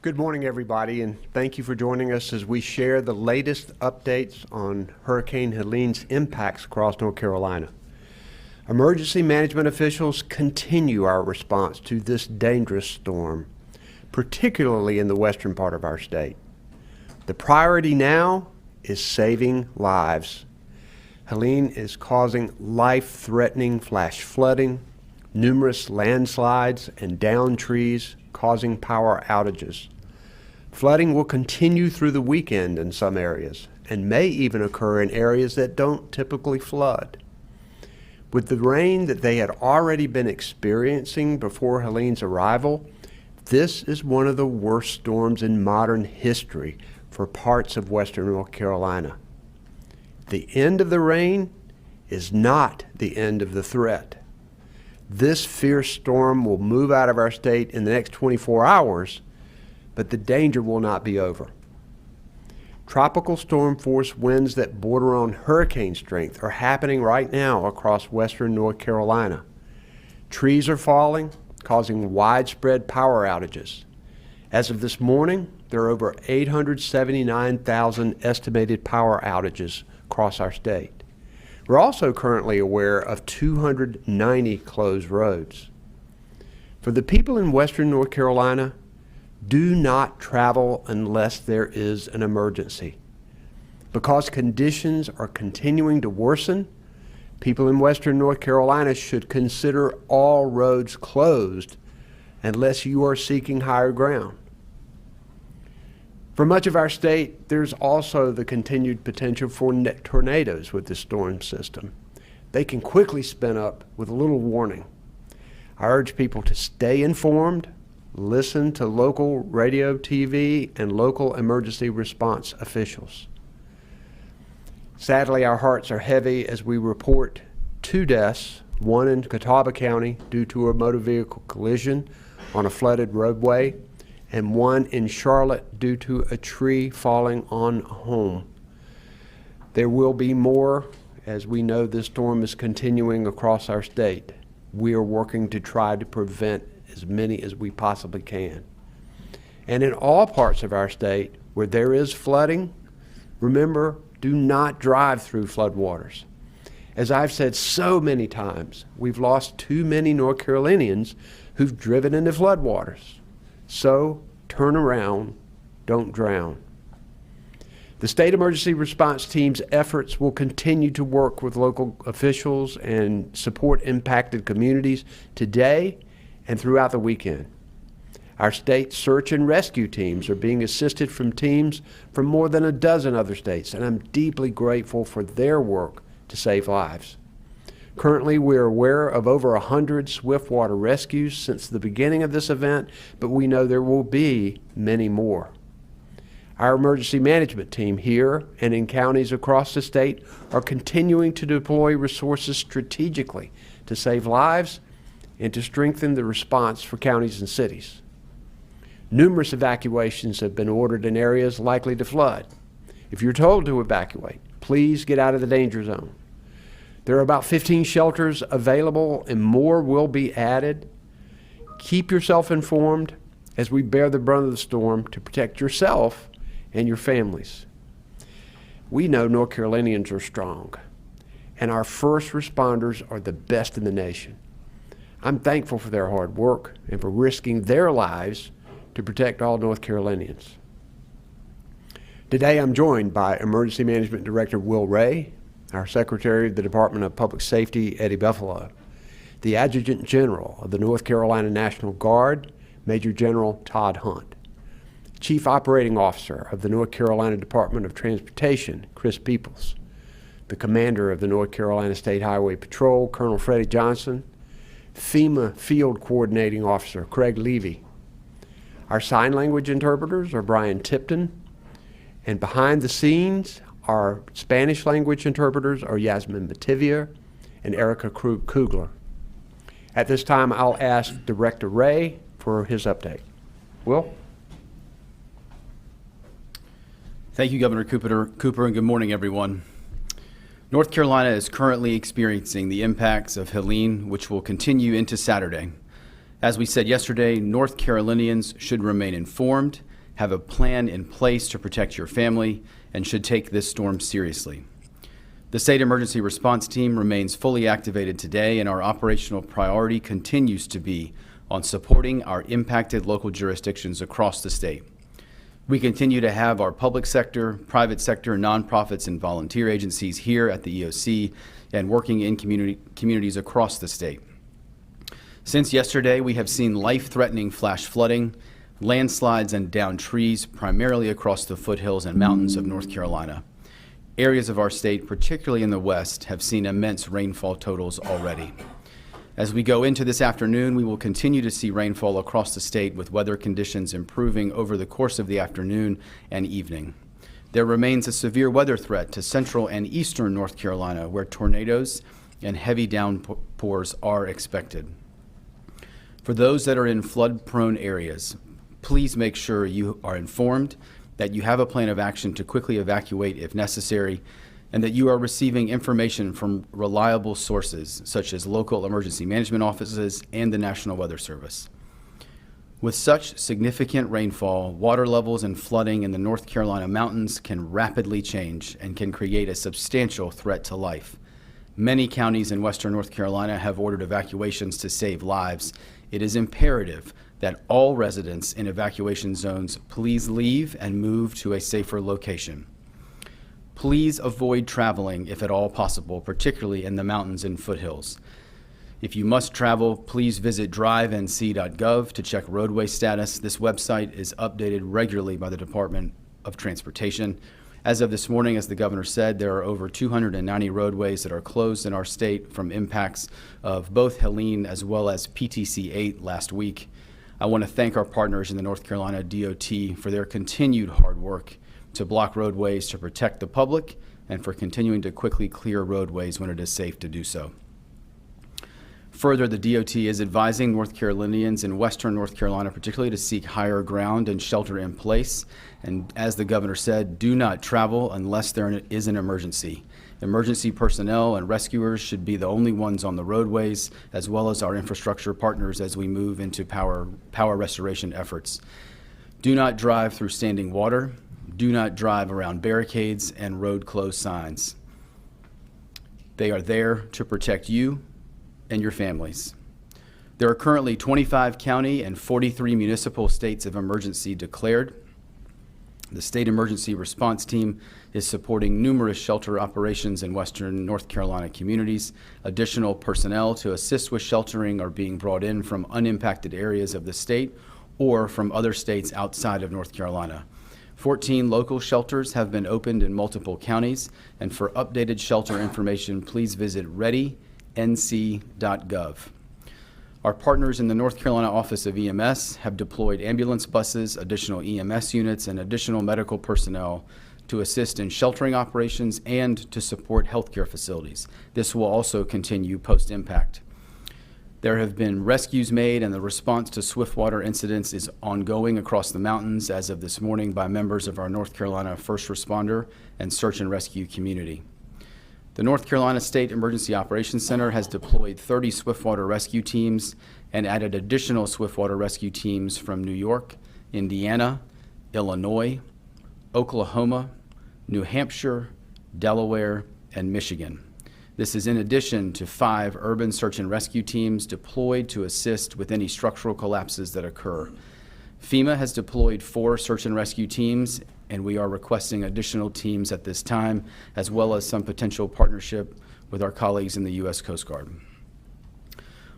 Good morning, everybody, and thank you for joining us as we share the latest updates on Hurricane Helene's impacts across North Carolina. Emergency management officials continue our response to this dangerous storm, particularly in the western part of our state. The priority now is saving lives. Helene is causing life-threatening flash flooding, numerous landslides, and downed trees, causing power outages. Flooding will continue through the weekend in some areas and may even occur in areas that don't typically flood. With the rain that they had already been experiencing before Helene's arrival, this is one of the worst storms in modern history for parts of western North Carolina. The end of the rain is not the end of the threat. This fierce storm will move out of our state in the next 24 hours, but the danger will not be over. Tropical storm force winds that border on hurricane strength are happening right now across western North Carolina. Trees are falling, causing widespread power outages. As of this morning, there are over 879,000 estimated power outages across our state. We're also currently aware of 290 closed roads. For the people in western North Carolina, do not travel unless there is an emergency. Because conditions are continuing to worsen, people in western North Carolina should consider all roads closed unless you are seeking higher ground. For much of our state, there's also the continued potential for tornadoes with the storm system. They can quickly spin up with little warning. I urge people to stay informed, listen to local radio, TV, and local emergency response officials. Sadly, our hearts are heavy as we report 2 deaths, one in Catawba County due to a motor vehicle collision on a flooded roadway, and one in Charlotte due to a tree falling on a home. There will be more as we know this storm is continuing across our state. We are working to try to prevent as many as we possibly can. And in all parts of our state where there is flooding, remember, do not drive through floodwaters. As I've said so many times, we've lost too many North Carolinians who've driven into floodwaters. So turn around, don't drown. The state emergency response team's efforts will continue to work with local officials and support impacted communities today and throughout the weekend. Our state search and rescue teams are being assisted from teams from more than a dozen other states, and I'm deeply grateful for their work to save lives. Currently, we are aware of over 100 swiftwater rescues since the beginning of this event, but we know there will be many more. Our emergency management team here and in counties across the state are continuing to deploy resources strategically to save lives and to strengthen the response for counties and cities. Numerous evacuations have been ordered in areas likely to flood. If you're told to evacuate, please get out of the danger zone. There are about 15 shelters available and more will be added. Keep yourself informed as we bear the brunt of the storm to protect yourself and your families. We know North Carolinians are strong, and our first responders are the best in the nation. I'm thankful for their hard work and for risking their lives to protect all North Carolinians. Today I'm joined by Emergency Management Director Will Ray, our Secretary of the Department of Public Safety, Eddie Buffalo, the Adjutant General of the North Carolina National Guard, Major General Todd Hunt, Chief Operating Officer of the North Carolina Department of Transportation, Chris Peoples, the Commander of the North Carolina State Highway Patrol, Colonel Freddie Johnson, FEMA Field Coordinating Officer Craig Levy. Our sign language interpreters are Brian Tipton, and behind the scenes, our Spanish language interpreters are Yasmin Mativier and Erica Kugler. At this time, I'll ask Director Ray for his update. Will? Thank you, Governor Cooper, and good morning, everyone. North Carolina is currently experiencing the impacts of Helene, which will continue into Saturday. As we said yesterday, North Carolinians should remain informed, have a plan in place to protect your family, and should take this storm seriously. The State Emergency Response Team remains fully activated today, and our operational priority continues to be on supporting our impacted local jurisdictions across the state. We continue to have our public sector, private sector, nonprofits, and volunteer agencies here at the EOC and working in communities across the state. Since yesterday, we have seen life-threatening flash flooding, landslides, and downed trees, primarily across the foothills and mountains of North Carolina. Areas of our state, particularly in the west, have seen immense rainfall totals already. As we go into this afternoon, we will continue to see rainfall across the state, with weather conditions improving over the course of the afternoon and evening. There remains a severe weather threat to central and eastern North Carolina, where tornadoes and heavy downpours are expected. For those that are in flood-prone areas, please make sure you are informed, that you have a plan of action to quickly evacuate if necessary, and that you are receiving information from reliable sources such as local emergency management offices and the National Weather Service. With such significant rainfall, water levels and flooding in the North Carolina mountains can rapidly change and can create a substantial threat to life. Many counties in western North Carolina have ordered evacuations to save lives. It is imperative that all residents in evacuation zones please leave and move to a safer location. Please avoid traveling if at all possible, particularly in the mountains and foothills. If you must travel, please visit drivenc.gov to check roadway status. This website is updated regularly by the Department of Transportation. As of this morning, as the governor said, there are over 290 roadways that are closed in our state from impacts of both Helene as well as PTC 8 last week. I want to thank our partners in the North Carolina DOT for their continued hard work to block roadways to protect the public and for continuing to quickly clear roadways when it is safe to do so. Further, the DOT is advising North Carolinians in western North Carolina particularly to seek higher ground and shelter in place. And as the governor said, do not travel unless there is an emergency. Emergency personnel and rescuers should be the only ones on the roadways, as well as our infrastructure partners as we move into power restoration efforts. Do not drive through standing water. Do not drive around barricades and road closed signs. They are there to protect you and your families. There are currently 25 county and 43 municipal states of emergency declared. The State Emergency Response Team is supporting numerous shelter operations in western North Carolina communities. Additional personnel to assist with sheltering are being brought in from unimpacted areas of the state or from other states outside of North Carolina. 14 local shelters have been opened in multiple counties, and for updated shelter information, please visit readync.gov. Our partners in the North Carolina Office of EMS have deployed ambulance buses, additional EMS units, and additional medical personnel to assist in sheltering operations and to support healthcare facilities. This will also continue post-impact. There have been rescues made, and the response to swiftwater incidents is ongoing across the mountains as of this morning by members of our North Carolina first responder and search and rescue community. The North Carolina State Emergency Operations Center has deployed 30 swiftwater rescue teams and added additional swiftwater rescue teams from New York, Indiana, Illinois, Oklahoma, New Hampshire, Delaware, and Michigan. This is in addition to 5 urban search and rescue teams deployed to assist with any structural collapses that occur. FEMA has deployed 4 search and rescue teams, and we are requesting additional teams at this time, as well as some potential partnership with our colleagues in the U.S. Coast Guard.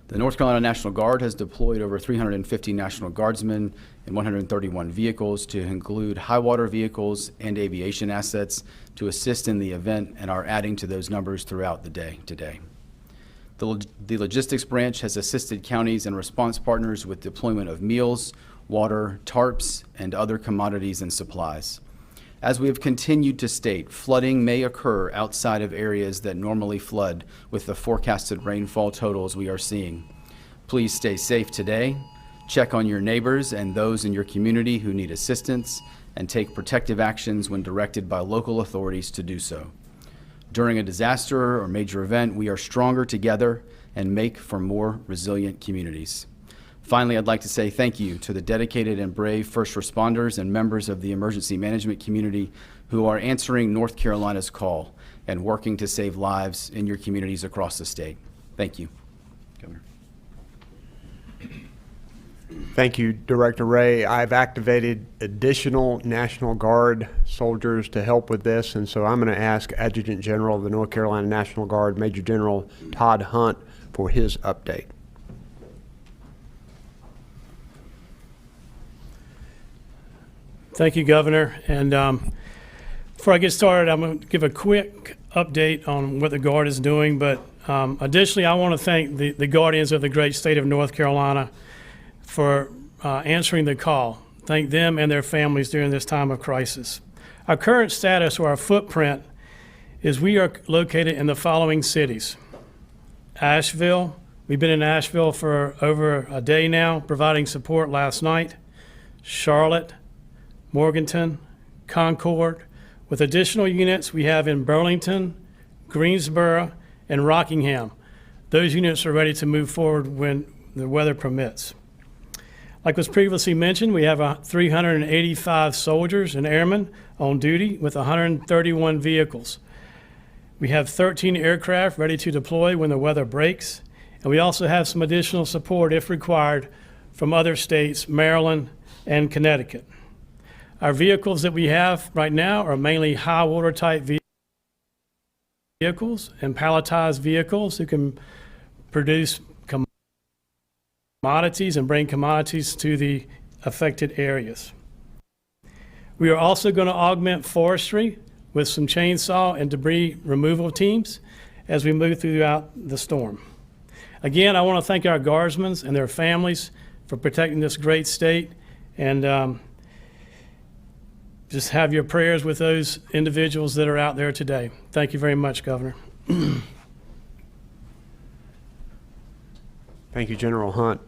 The North Carolina National Guard has deployed over 350 National Guardsmen and 131 vehicles to include high water vehicles and aviation assets to assist in the event, and are adding to those numbers throughout the day today. The logistics branch has assisted counties and response partners with deployment of meals, water, tarps, and other commodities and supplies. As we have continued to state, flooding may occur outside of areas that normally flood with the forecasted rainfall totals we are seeing. Please stay safe today, check on your neighbors and those in your community who need assistance, and take protective actions when directed by local authorities to do so. During a disaster or major event, we are stronger together and make for more resilient communities. Finally, I'd like to say thank you to the dedicated and brave first responders and members of the emergency management community who are answering North Carolina's call and working to save lives in your communities across the state. Thank you, Governor. Thank you, Director Ray. I've activated additional National Guard soldiers to help with this, and so I'm going to ask Adjutant General of the North Carolina National Guard, Major General Todd Hunt, for his update. Thank you, Governor. And before I get started, I'm going to give a quick update on what the Guard is doing. But additionally, I want to thank the guardians of the great state of North Carolina for answering the call. Thank them and their families during this time of crisis. Our current status, or our footprint, is we are located in the following cities. Asheville. We've been in Asheville for over a day now, providing support last night. Charlotte, Morganton, Concord, with additional units we have in Burlington, Greensboro, and Rockingham. Those units are ready to move forward when the weather permits. Like was previously mentioned, we have 385 soldiers and airmen on duty with 131 vehicles. We have 13 aircraft ready to deploy when the weather breaks, and we also have some additional support, if required, from other states, Maryland and Connecticut. Our vehicles that we have right now are mainly high water type vehicles and palletized vehicles who can produce commodities and bring commodities to the affected areas. We are also going to augment forestry with some chainsaw and debris removal teams as we move throughout the storm. Again, I want to thank our guardsmen and their families for protecting this great state, and just have your prayers with those individuals that are out there today. Thank you very much, Governor. Thank you, General Hunt.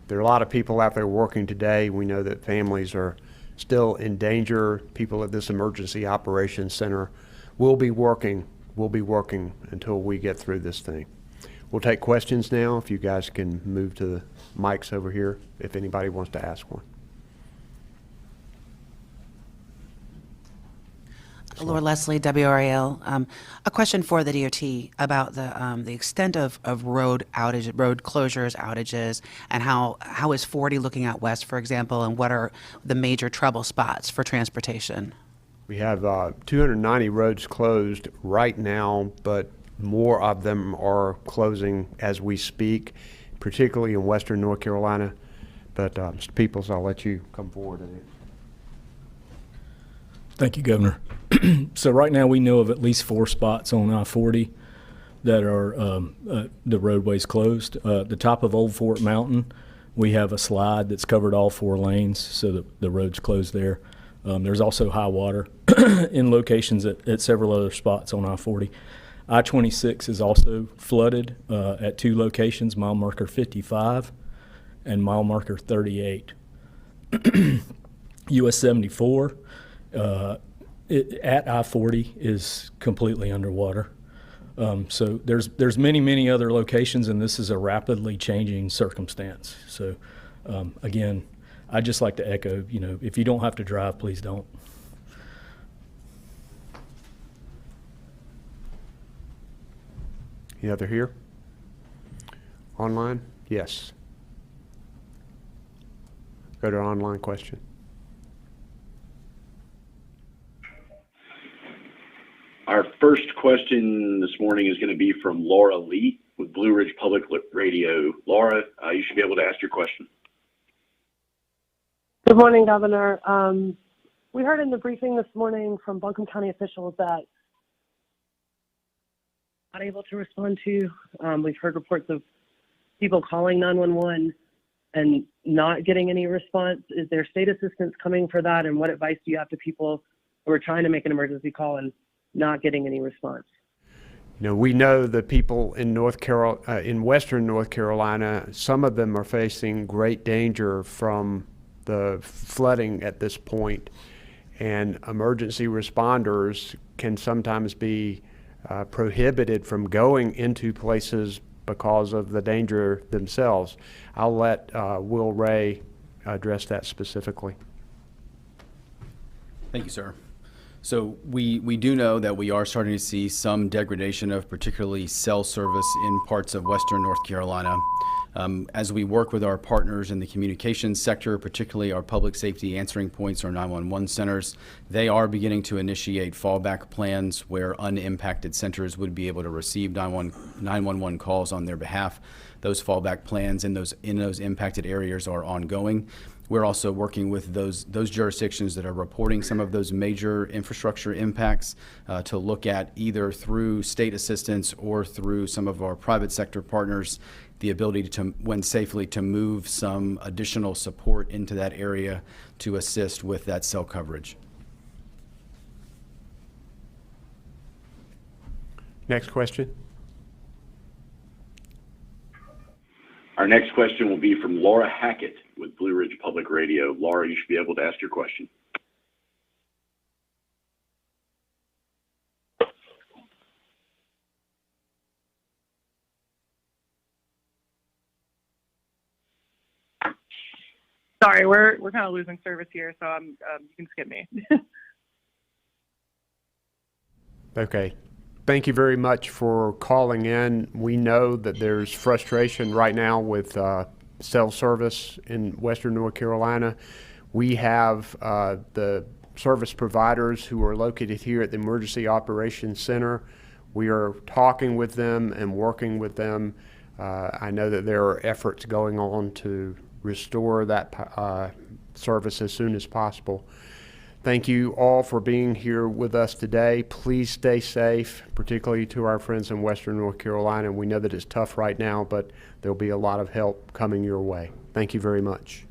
There are a lot of people out there working today. We know that families are still in danger. People at this Emergency Operations Center will be working until we get through this thing. We'll take questions now. If you guys can move to the mics over here, if anybody wants to ask one. Laura Leslie, WRAL. A question for the DOT about the extent of road closures, outages, and how is 40 looking out west, for example, and what are the major trouble spots for transportation? We have 290 roads closed right now, but more of them are closing as we speak, particularly in western North Carolina. But Mr. Peoples, I'll let you come forward. Thank you, Governor. So right now we know of at least 4 spots on I-40 that are the roadways closed. The top of Old Fort Mountain, we have a slide that's covered all 4 lanes, so that the road's closed there. There's also high water in locations at several other spots on I-40. I-26 is also flooded at 2 locations, mile marker 55 and mile marker 38. US 74 at I-40 is completely underwater. So there's many other locations, and this is a rapidly changing circumstance. So again, I'd just like to echo, if you don't have to drive, please don't. Any other here? Online? Yes. Go to online question. Our first question this morning is going to be from Laura Lee with Blue Ridge Public Radio. Laura, you should be able to ask your question. Good morning, Governor. We heard in the briefing this morning from Buncombe County officials that not able to respond to. We've heard reports of people calling 911 and not getting any response. Is there state assistance coming for that? And what advice do you have to people who are trying to make an emergency call and not getting any response? We know the people in in western North Carolina, some of them are facing great danger from the flooding at this point, and emergency responders can sometimes be prohibited from going into places because of the danger themselves. I'll let Will Ray address that specifically. Thank you, sir. So we do know that we are starting to see some degradation of particularly cell service in parts of western North Carolina. As we work with our partners in the communications sector, particularly our public safety answering points or 911 centers, they are beginning to initiate fallback plans where unimpacted centers would be able to receive 911 calls on their behalf. Those fallback plans in those impacted areas are ongoing. We're also working with those jurisdictions that are reporting some of those major infrastructure impacts to look at either through state assistance or through some of our private sector partners the ability to, when safely, to move some additional support into that area to assist with that cell coverage. Next question. Our next question will be from Laura Hackett with Blue Ridge Public Radio. Laura, you should be able to ask your question. Sorry, we're kind of losing service here, so you can skip me. Okay. Thank you very much for calling in. We know that there's frustration right now with cell service in western North Carolina. We have the service providers who are located here at the Emergency Operations Center. We are talking with them and working with them. I know that there are efforts going on to restore that service as soon as possible. Thank you all for being here with us today. Please stay safe, particularly to our friends in western North Carolina. We know that it's tough right now, but there'll be a lot of help coming your way. Thank you very much.